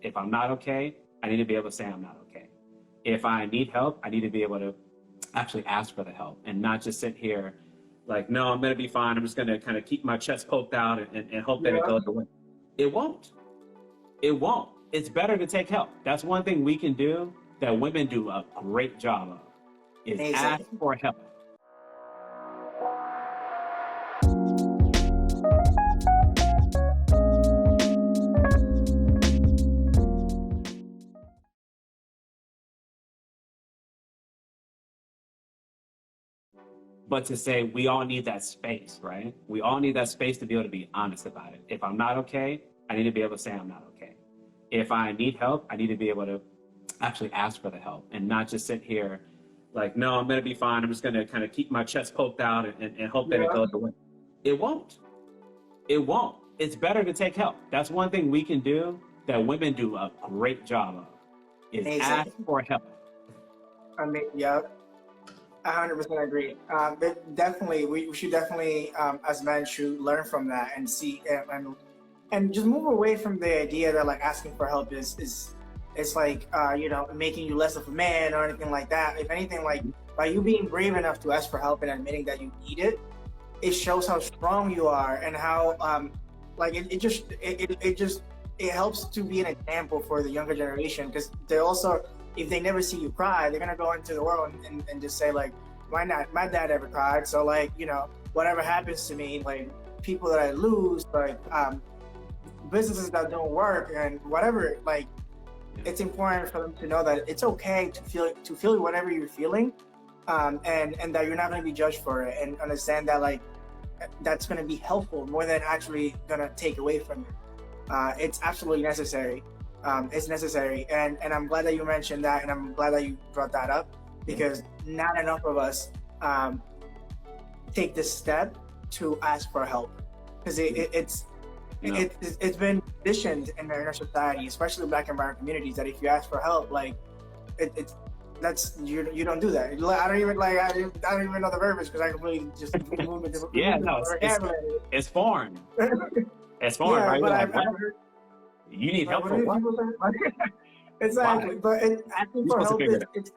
If I'm not okay, I need to be able to say I'm not okay. If I need help, I need to be able to actually ask for the help and not just sit here like, no, I'm going to be fine. I'm just going to kind of keep my chest poked out and hope that it Yeah. goes away. It won't. It won't. It's better to take help. That's one thing we can do that women do a great job of is ask Exactly. for help. But to say we all need that space, right? We all need that space to be able to be honest about it. If I'm not okay, I need to be able to say I'm not okay. If I need help, I need to be able to actually ask for the help and not just sit here like, no, I'm going to be fine. I'm just going to kind of keep my chest poked out and hope that it Yeah. goes away. It won't. It won't. It's better to take help. That's one thing we can do that women do a great job of is ask Exactly. for help. I mean, yeah, 100% agree. But definitely, we should definitely, as men, should learn from that and see and just move away from the idea that like asking for help is it's like making you less of a man or anything like that. If anything, like by you being brave enough to ask for help and admitting that you need it, it shows how strong you are and how like it helps to be an example for the younger generation, because they also, if they never see you cry, they're gonna go into the world and just say like, my dad ever cried, so like whatever happens to me, like people that I lose, like businesses that don't work and whatever, like it's important for them to know that it's okay to feel whatever you're feeling, and that you're not going to be judged for it, and understand that like that's going to be helpful more than actually going to take away from you. It's absolutely necessary. It's necessary, and I'm glad that you mentioned that, and I'm glad that you brought that up, because not enough of us take this step to ask for help, because it's been conditioned in our society, especially Black and brown communities, that if you ask for help, like it's that's you don't do that. I don't even know the verbiage because I completely just remove it. Yeah, no, it's foreign. It's foreign, Yeah, right? but Like, I've heard. You need help What for do what? people say? Exactly, Why? but asking You're for supposed to help figure is it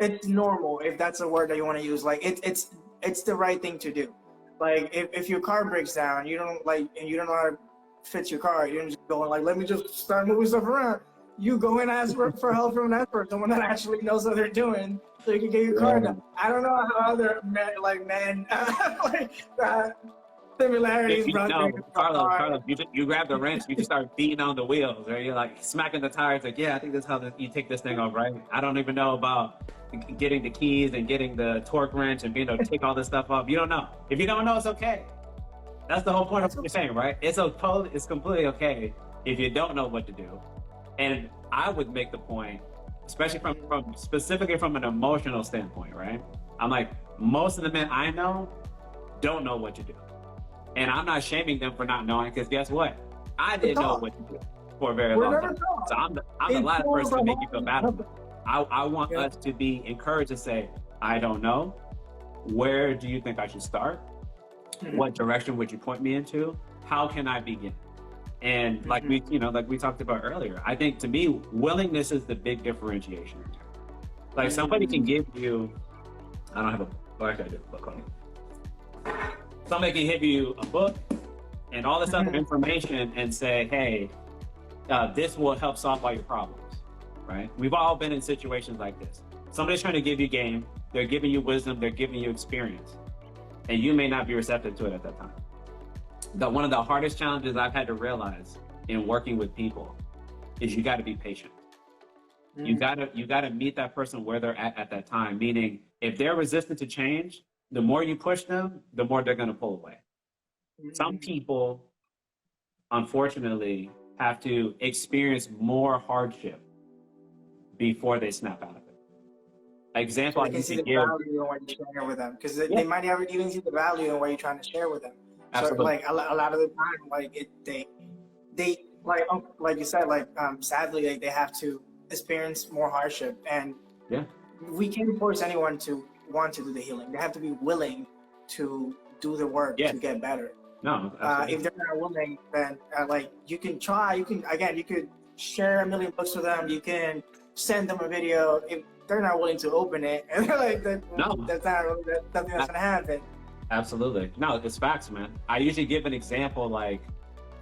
out. it's normal, if that's a word that you want to use. Like it's the right thing to do. Like if your car breaks down, you don't and you don't know how to fix your car, you don't just go and like, let me just start moving stuff around. You go and ask for help from that person, someone that actually knows what they're doing, so you can get your car done. I don't know how other men like similarities brought No, things Carlos, you grab the wrench, you just start beating on the wheels, or you're like smacking the tires. Like, yeah, I think that's how you take this thing off, right? I don't even know about getting the keys and getting the torque wrench and being able to take all this stuff off. You don't know. If you don't know, it's okay. That's the whole point of what you're saying, right? It's completely okay if you don't know what to do. And I would make the point, especially from specifically from an emotional standpoint, right? I'm like, most of the men I know don't know what to do. And I'm not shaming them for not knowing, because guess what? I didn't know what to do for a very long time. So I'm the last person to make you feel bad about it. I want us to be encouraged to say, I don't know. Where do you think I should start? What direction would you point me into? How can I begin? And like we talked about earlier, I think to me, willingness is the big differentiation. Like somebody can give you, I don't have a, well, actually I do a book on it. Somebody can give you a book and all this other information and say, hey, this will help solve all your problems, right? We've all been in situations like this. Somebody's trying to give you game, they're giving you wisdom, they're giving you experience, and you may not be receptive to it at that time. One of the hardest challenges I've had to realize in working with people is you got to be patient. You gotta meet that person where they're at that time. Meaning, if they're resistant to change, the more you push them, the more they're gonna pull away. Some people, unfortunately, have to experience more hardship before they snap out of it. Example, so they can see the value in what you're sharing with them, because they might never even see the value in what you're trying to share with them. Absolutely. So like a lot of the time, like they like you said, like sadly, like, they have to experience more hardship, and we can't force anyone to want to do the healing. They have to be willing to do the work to get better. No, if they're not willing, then like you can try. You could share a million books with them. You can send them a video. If they're not willing to open it, and they're like, No, that's not that's something that's gonna happen. absolutely. No, it's facts, man. I usually give an example like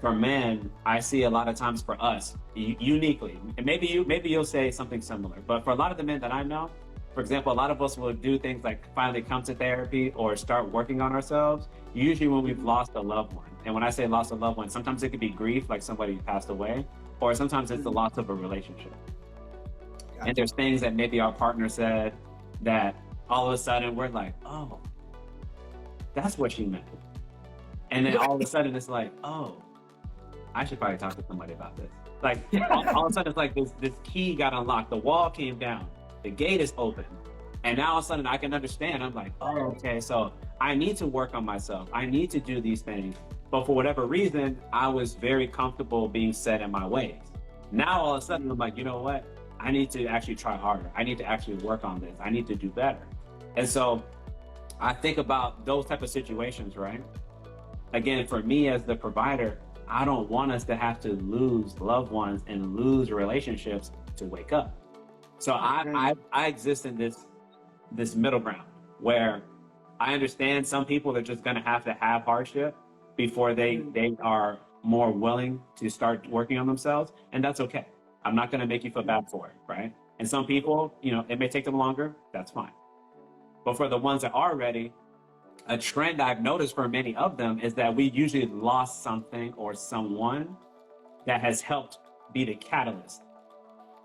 for men, I see a lot of times for us uniquely, and maybe you'll say something similar, but for a lot of the men that I know, for example, a lot of us will do things like finally come to therapy or start working on ourselves, usually when we've lost a loved one. And when I say lost a loved one, sometimes it could be grief, like somebody passed away, or sometimes it's the loss of a relationship. And there's things that maybe our partner said that all of a sudden we're like, oh, that's what she meant. And then all of a sudden it's like, oh, I should probably talk to somebody about this. Like all of a sudden it's like this key got unlocked, the wall came down, the gate is open. And now all of a sudden I can understand. I'm like, oh, okay, so I need to work on myself. I need to do these things. But for whatever reason, I was very comfortable being set in my ways. Now all of a sudden I'm like, you know what? I need to actually try harder. I need to actually work on this. I need to do better. And so I think about those type of situations, right? Again, for me as the provider, I don't want us to have to lose loved ones and lose relationships to wake up. So I exist in this middle ground where I understand some people are just gonna have to have hardship before they are more willing to start working on themselves, and that's okay. I'm not gonna make you feel bad for it, right? And some people, you know, it may take them longer, that's fine. But for the ones that are ready, a trend I've noticed for many of them is that we usually lost something or someone that has helped be the catalyst,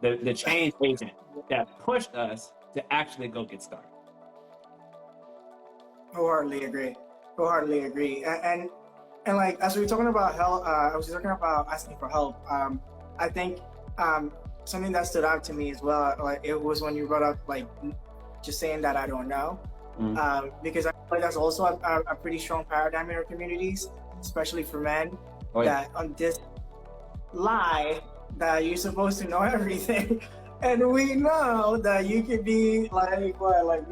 the change agent that pushed us to actually go get started. Wholeheartedly agree. Wholeheartedly agree. And like as we were talking about help, I was talking about asking for help. I think something that stood out to me as well, like it was when you brought up like just saying that I don't know, because I feel like that's also a pretty strong paradigm in our communities, especially for men. Oh, yeah. That on this lie that you're supposed to know everything. And we know that you could be like Neil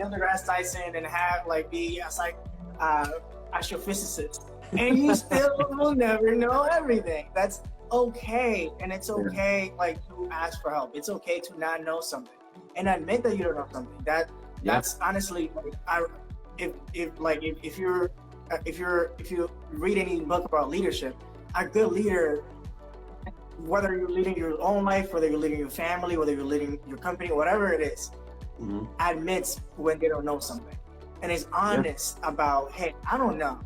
deGrasse Tyson and have like be a astrophysicist, and you still will never know everything. That's okay, and it's okay like to ask for help. It's okay to not know something and admit that you don't know something. That's honestly, if you read any book about leadership, a good leader, whether you're leading your own life, whether you're leading your family, whether you're leading your company, whatever it is, admits when they don't know something and is honest about, hey, I don't know.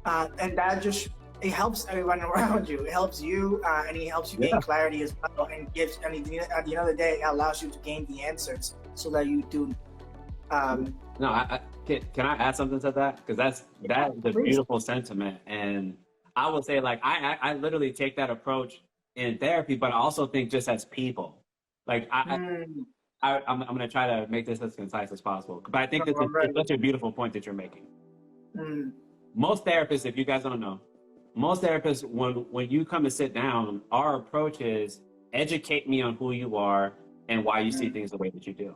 And that just, it helps everyone around you. It helps you and it helps you gain clarity as well, and gives, and at the end of the day, it allows you to gain the answers so that you do. No, can I add something to that? Because that's a beautiful sentiment. And I would say, like, I literally take that approach in therapy, but I also think just as people. Like, I'm going to try to make this as concise as possible. But I think it's such a beautiful point that you're making. Most therapists, if you guys don't know, most therapists, when you come to sit down, our approach is educate me on who you are and why you see things the way that you do.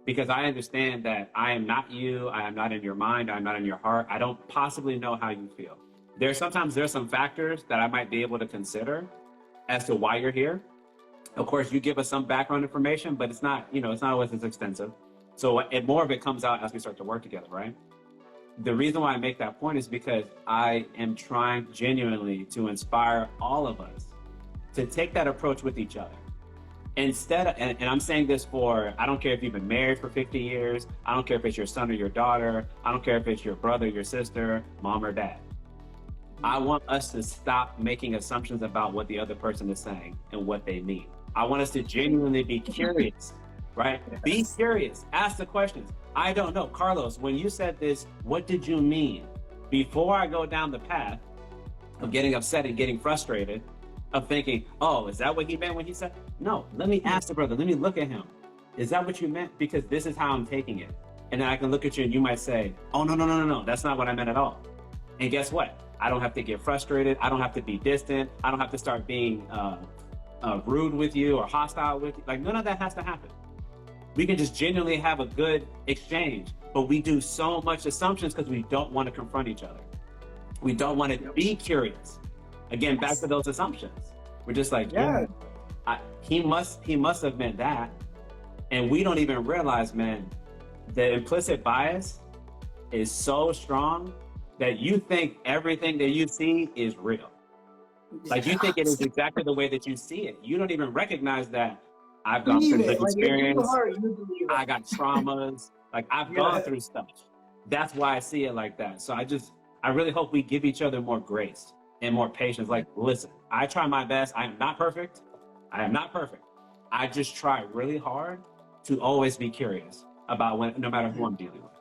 Because I understand that I am not you, I am not in your mind, I am not in your heart. I don't possibly know how you feel. There's some factors that I might be able to consider as to why you're here. Of course, you give us some background information, but it's not always as extensive. So more of it comes out as we start to work together, right? The reason why I make that point is because I am trying genuinely to inspire all of us to take that approach with each other. Instead of, and I'm saying this for, I don't care if you've been married for 50 years, I don't care if it's your son or your daughter, I don't care if it's your brother, your sister, mom or dad. I want us to stop making assumptions about what the other person is saying and what they mean. I want us to genuinely be curious, right? Be curious, ask the questions. I don't know, Carlos, when you said this, what did you mean? Before I go down the path of getting upset and getting frustrated, of thinking, oh, is that what he meant when he said? No, let me ask the brother, let me look at him. Is that what you meant? Because this is how I'm taking it. And then I can look at you and you might say, oh, no, that's not what I meant at all. And guess what? I don't have to get frustrated. I don't have to be distant. I don't have to start being rude with you or hostile with you. Like, none of that has to happen. We can just genuinely have a good exchange, but we do so much assumptions because we don't want to confront each other. We don't want to be curious. Again, back to those assumptions. We're just like, Yeah. he must have meant that. And we don't even realize, man, the implicit bias is so strong that you think everything that you see is real. Like you think it is exactly the way that you see it. You don't even recognize that I've gone Believe through it. lived Like in your experience. heart, you believe I it. got traumas. Like I've gone through stuff. That's why I see it like that. So I really hope we give each other more grace and more patience. Like, listen, I try my best. I am not perfect. I am not perfect. I just try really hard to always be curious about no matter who I'm dealing with.